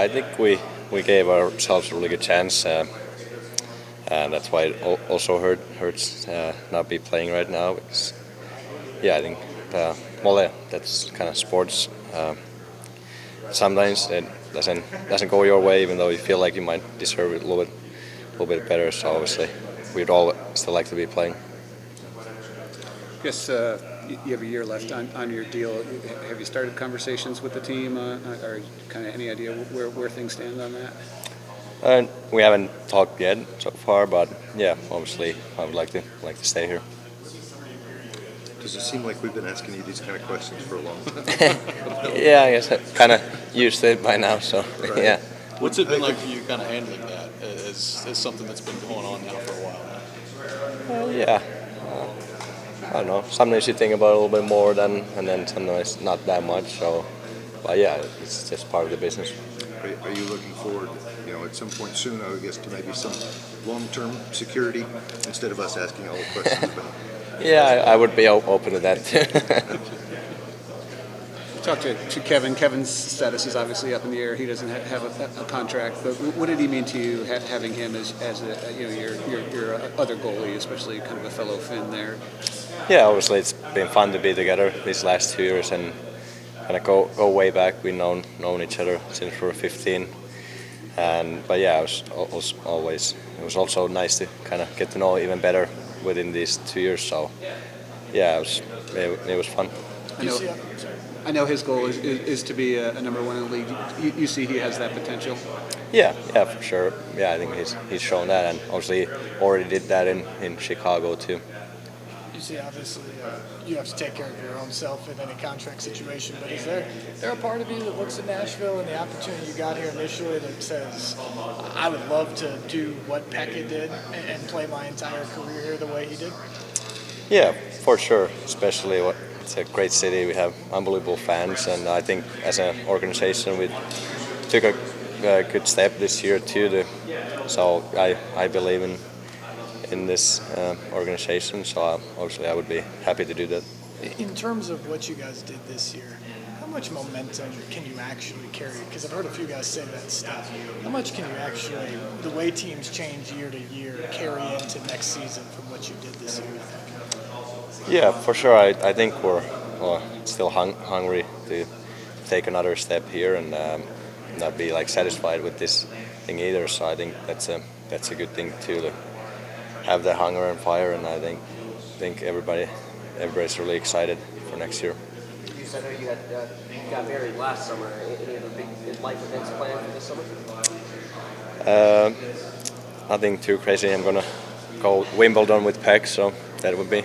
think we gave ourselves a really good chance, and that's why it also hurts not be playing right now. Because, yeah, I think that's kind of sports. Sometimes it doesn't go your way, even though you feel like you might deserve it a little bit better. So obviously, we'd all still like to be playing. I guess you have a year left on your deal. Have you started conversations with the team, or kind of any idea where things stand on that? We haven't talked yet so far, but yeah, obviously I would like to stay here. Does it seem like we've been asking you these kind of questions for a long time? Yeah, I guess I'm kind of used to it by now. So Right. yeah. What's it been like for you kind of handling that as something that's been going on now for a while now? Yeah. I don't know. Sometimes you think about it a little bit more and then sometimes not that much. So, but yeah, it's just part of the business. Are you looking forward, at some point soon, I guess, to maybe some long-term security instead of us asking all the questions about? Yeah, I would be open to that too. Talk to Kevin. Kevin's status is obviously up in the air. He doesn't have a contract. But what did he mean to you having him as your other goalie, especially kind of a fellow Finn there? Yeah, obviously it's been fun to be together these last 2 years and kind of go way back. We've known each other since we were 15. But yeah, it was also nice to kind of get to know even better within these 2 years. So yeah, it was fun. I know his goal is to be a number one in the league. You see he has that potential? Yeah, for sure. Yeah, I think he's shown that, and obviously already did that in Chicago too. You see, obviously, you have to take care of your own self in any contract situation, but is there a part of you that looks at Nashville and the opportunity you got here initially that says, I would love to do what Pekka did and play my entire career here the way he did? Yeah, for sure, especially it's a great city. We have unbelievable fans, and I think as an organization we took a good step this year too. So I believe in this organization. So obviously I would be happy to do that. In terms of what you guys did this year, how much momentum can you actually carry? Because I've heard a few guys say that stuff. How much can you actually, the way teams change year to year, carry into next season from what you did this year? Yeah, for sure. I think we're still hungry to take another step here and not be satisfied with this thing either. So I think that's a good thing too, to have the hunger and fire. And I think everybody's really excited for next year. Juuse, I know you got married last summer. Any other big life events planned for this summer? Nothing too crazy. I'm gonna go Wimbledon with Peg, so that would be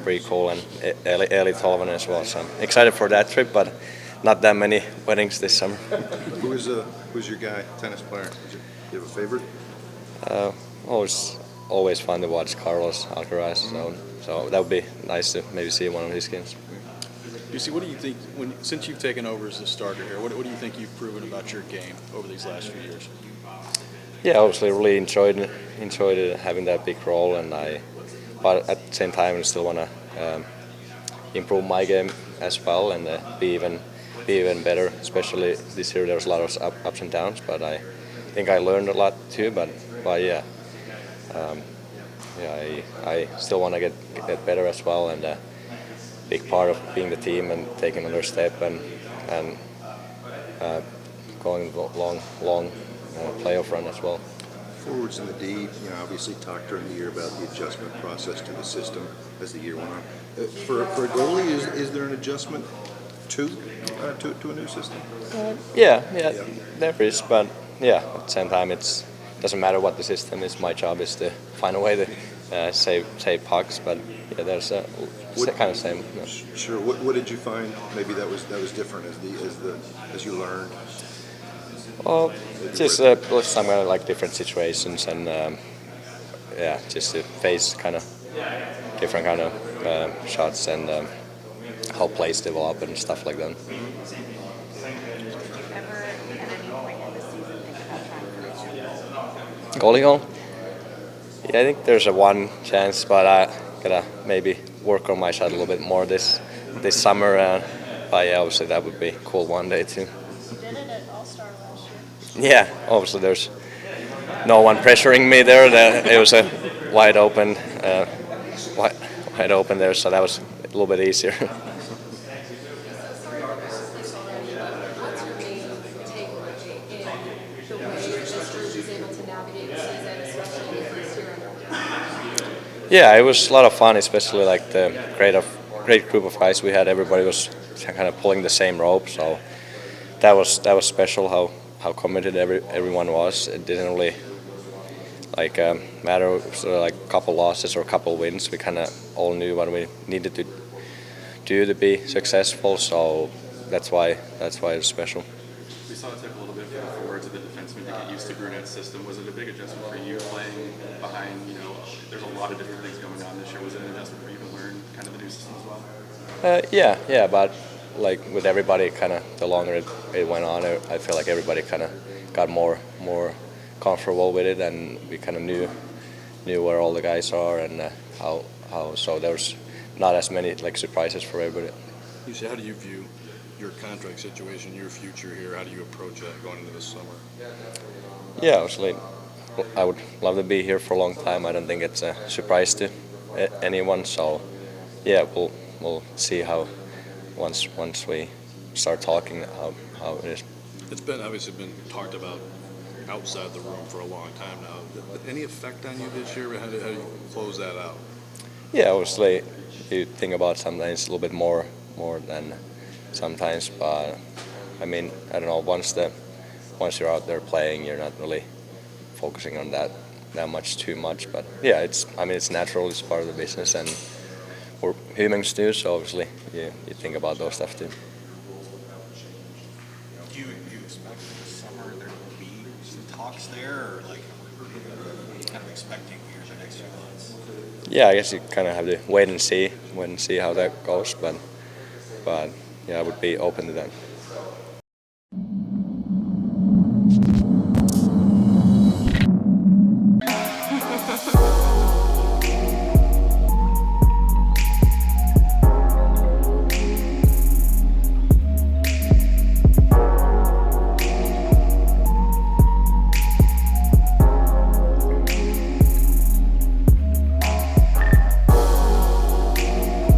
pretty cool, and early Tolvanen as well. So I'm excited for that trip, but not that many weddings this summer. Who's your guy, tennis player? Do you have a favorite? Always fun to watch Carlos Alcaraz. So that would be nice to maybe see one of his games. Juuse, what do you think since you've taken over as the starter here? What do you think you've proven about your game over these last few years? Yeah, obviously really enjoyed it, having that big role, but at the same time I still want to improve my game as well and be even better. Especially this year, there's a lot of ups and downs, but I think I learned a lot too. But yeah, I still want to get better as well, and a big part of being the team and taking another step and going long playoff run as well. Forwards in the D, obviously talked during the year about the adjustment process to the system as the year went on. For a goalie, is there an adjustment to a new system? Yeah, there is, but yeah, at the same time, it doesn't matter what the system is. My job is to find a way to save pucks, but yeah, there's kind of same. Yeah. Sure. What did you find? Maybe that was different as you learned. Well, just some kind of different situations, and just to face kind of different kind of shots and how plays develop and stuff like that. Did you ever at any point in the season think about trying to reach Goalie goal? Yeah, I think there's one chance, but I gotta maybe work on my shot a little bit more this summer. But yeah, obviously that would be cool one day too. You did it at All-Star last Yeah, obviously there's no one pressuring me there. It was a wide open, wide open there, so that was a little bit easier. Yeah, it was a lot of fun, especially like the great group of guys we had. Everybody was kind of pulling the same rope, so that was special. How committed everyone was. It didn't really matter sort of like a couple losses or a couple wins. We kind of all knew what we needed to do to be successful. So that's why it was special. We saw it took a little bit for the forwards and the defensemen to get used to Brunette's system. Was it a big adjustment for you playing behind, there's a lot of different things going on this year. Was it an adjustment for you to learn kind of the new system as well? Yeah, but like with everybody, kind of the longer it went on, I feel like everybody kind of got more comfortable with it, and we kind of knew where all the guys are and how. So there was not as many like surprises for everybody. Juuse, how do you view your contract situation, your future here? How do you approach that going into this summer? Yeah, obviously, I would love to be here for a long time. I don't think it's a surprise to anyone. So, yeah, we'll see how once we start talking how it is. It's obviously been talked about outside the room for a long time now. Any effect on you this year? How do you close that out? Yeah, obviously, you think about sometimes a little bit more than sometimes, but I mean, I don't know. Once you're out there playing, you're not really focusing on that much too much. But yeah, it's natural. It's part of the business, and we're humans too. So obviously, you think about those stuff too. Do you expect this summer there will be some talks there, or like kind of expecting here the next few months? Yeah, I guess you kind of have to wait and see how that goes, but yeah, I would be open to that.